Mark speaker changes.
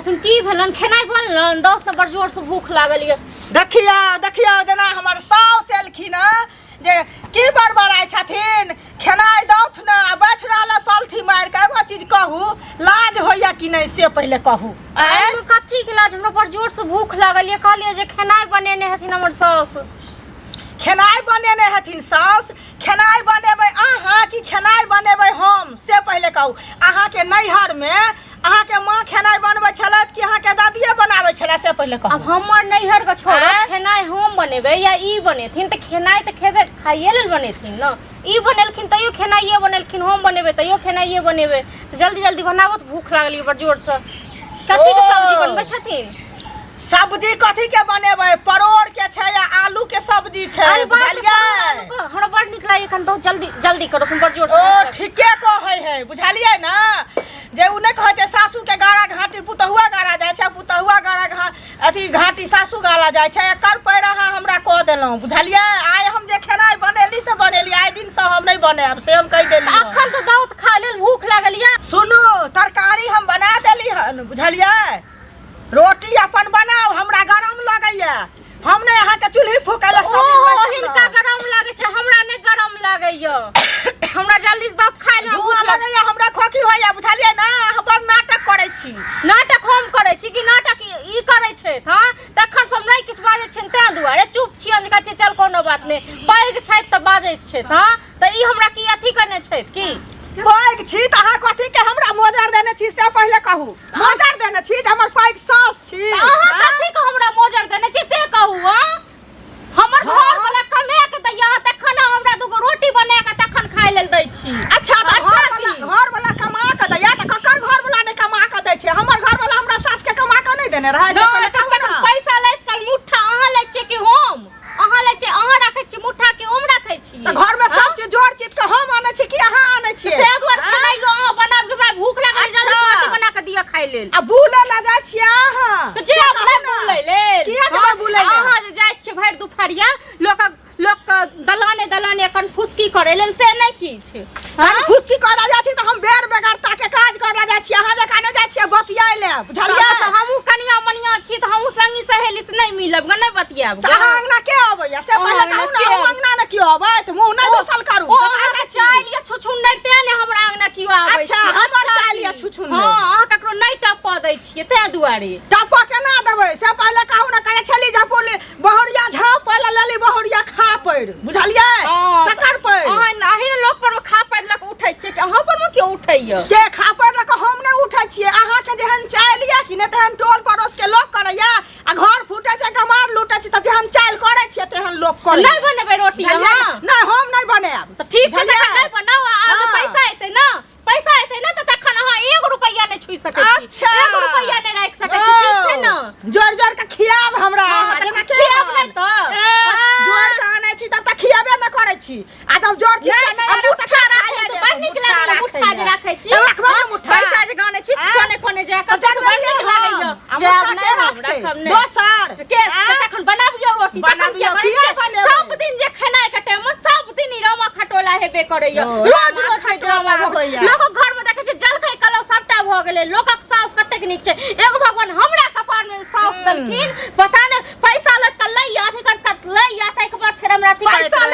Speaker 1: छथिन की भेलन खेनाइ बनलन दोस्त बड़ जोर से भूख लागल ये
Speaker 2: देखिया जना हमर साउस एलखिन जे की बड़बड़ाई छथिन खेनाइ दौथ ना बैठ रहल पलथी मार के एगो चीज कहू लाज होइया कि नहीं से पहले कहू
Speaker 1: कथी के लाज हमरा बड़ जोर से भूख लागल ये कहलिए जे खेनाइ बनेने हथिन हमर साउस
Speaker 2: खेनाइ बनेने हथिन साउस खेनाइ बनेबै अहाँ कि खेनाइ बनेबै हम से पहले कहू अहाँ के नैहर में अहाँ के माँ खेनाइ बनबै छलत कि अहाँ के दादिये बनाबै छला से पहले कहू
Speaker 1: अब हमर नैहर के छोड़ खेनाइ हम बनेबै या ई बनेथिन त खेनाइ त खेबे खाइए लेल बनेथिन न ई बनेलखिन तइयो खेनाइये बनेलखिन हम बनेबै तइयो खेनाइये बनेबै त जल्दी जल्दी बनाबो त भूख लागल ये बड़ जोर से कथी के सब्जी बनबै छथिन
Speaker 2: सब्जी कथी के बनेबै परोड़ के छै या आलू के सब्जी छै बुझलियै
Speaker 1: हमरा बड़ नीक लागे एखन बहुत जल्दी जल्दी करो तुम बड़ जोर से
Speaker 2: ओ ठीके कहै है बुझलियै ना जे उ नै कहै छै सासू के गारा घाटी पुतहुआ गारा जाइ छै पुतहुआ गारा अथी घाटी सासू गाला जाइ छै एकर पैर अहाँ हमरा कह देलहुं बुझलियै आइ हम जे खेनाइ बनेली से बनेली आइ दिन से हम नै बनाएब से हम कहि देली
Speaker 1: अखन त दाउत खा लेल भूख लागल या
Speaker 2: सुनू तरकारी हम बना देली हन बुझलियै रोटी अपन बनाओ हमरा गरम लगैया हम ने अहाँ के चूल्ही फूकैला सब
Speaker 1: हिनका गरम लागे छै हमरा ने गरम लागैया हमरा जल्दी से दाउत खाइ ले
Speaker 2: भूख लगैया हमरा खोखी होइया बुझलियै ना हम बड़ नाटक करै छी
Speaker 1: नाटक हम करै छी कि नाटक ई करै छै हां तखन सब नै किछ बाजै छै तै दुआरे चुप छियै जे कहै छै चल कोनो बात नै पैग छै त बाजै छै हां त ई हमरा की अथी करने छै की
Speaker 2: पैग छी त अहाँ कथी के हमरा मोजर देने छी से पहले कहू मोजर देने छी त हमर पैग साफ छी
Speaker 1: अहाँ कथी के हमरा मोजर देने छी से कहू हां हमर घर वाला कमे के दैया तखन हमरा दुगो रोटी बना के तखन खाइ लेल दै छी
Speaker 2: अच्छा त घर वाला कमा के दैया त ककर घर वाला ने कमा के दै छै हमर घर वाला हमरा सास के कमा के नै देने रहै से पहले कहू ना
Speaker 1: पैसा लैत कल मुठ्ठा अहाँ लै छै कि हम अहाँ लै छै अहाँ राखै छी मुठ्ठा कि हम राखै छी
Speaker 2: त घर में सब चीज जोड़ चित के हम आनै छी कि अहाँ आनै छी
Speaker 1: से दुआरे खेनाइयो अहाँ बनाब के हमरा भूख लागल जल्दी रोटी बना के दिया खाइ लेल
Speaker 2: आ बुले ला जाइ छी अहाँ
Speaker 1: त जे अपने बुलै लेल
Speaker 2: किया जे बुलै
Speaker 1: अहाँ जे जाइ छी भरि दुपहरिया लोक दलाने कन फुसकी करे लेल से नै किछ
Speaker 2: हम फुसकी करे जाइ छी त हम बेर बेगरता के काज करे जाइ छी अहाँ जका नै जाइ छी बतियाइ ले बुझलियै
Speaker 1: त हमहु कनिया मनिया छी त हमहु संगी सहेली से नै मिलब ग नै बतियाब
Speaker 2: अहाँ अंगना के आबैया से पहले कहू ना हम अंगना न कियो आबै त मुंह नै दोसल करू
Speaker 1: अहाँ चालिया छुछुन्नर ते ने हमरा अंगना कियो आबै
Speaker 2: अच्छा हमर चालिया छुछुन्नर
Speaker 1: हां अहाँ ककरो नै टप दै छियै ते दुआरे
Speaker 2: टप केना देबै से पहले कहू ना करे छली झपोले बहुरिया झाप पहले लेली बहुरिया खा पड़ बुझलियै तकर पड़
Speaker 1: अहाँ नाही लोक पर खा पड़ लक उठै छै कि अहाँ पर के उठैया
Speaker 2: के खा पड़ लक हम नै उठै छियै अहाँ के जेहन चालिया कि नै तेहन टोल पड़ोस के लोक करैया आ घर फूटै छै गमार लूटै छै त जेहन चाल करै छियै तेहन लोक करै
Speaker 1: नै बनेबै रोटी अहाँ
Speaker 2: नै हम नै बनाएब
Speaker 1: त ठीक छै नै बनाओ आगे पैसा एतै ना त तखन अहाँ 1 रुपैया नै छुइ सकै छी
Speaker 2: अच्छा
Speaker 1: 1 रुपैया नै राख सकै छी ठीक छै ना
Speaker 2: जोर जोर के खियाब हमरा
Speaker 1: जेना खियाब नै त
Speaker 2: जोर के आनै छी तब त खियाबे न करै छी आ जब जोर छी नै आनु त खा
Speaker 1: राखै त बड़ नीक लागै मुठ्ठा जे राखै छी
Speaker 2: रखबा ने मुठ्ठा
Speaker 1: पैसा जे गाने छी कोने कोने जा के बड़ नीक लागैया जाब नै रखब नै
Speaker 2: दोसर
Speaker 1: के तखन बनाबियो रोटी
Speaker 2: बनाबियो किया बनेबै
Speaker 1: सब दिन जे खेनाइ के टाइम सब दिन रमा खटोला हेबे करैया रोज ड्रामा लोक घर में देखै छै जलखै कलौ सबटा भ गेलै लोकक साउस कतेक नीक छै एगो भगवान हमरा कपार में साउस देलखिन पता नै पैसा लत क लैया अथी करत लैया तै के बाद फेर हमरा अथी
Speaker 2: पैसा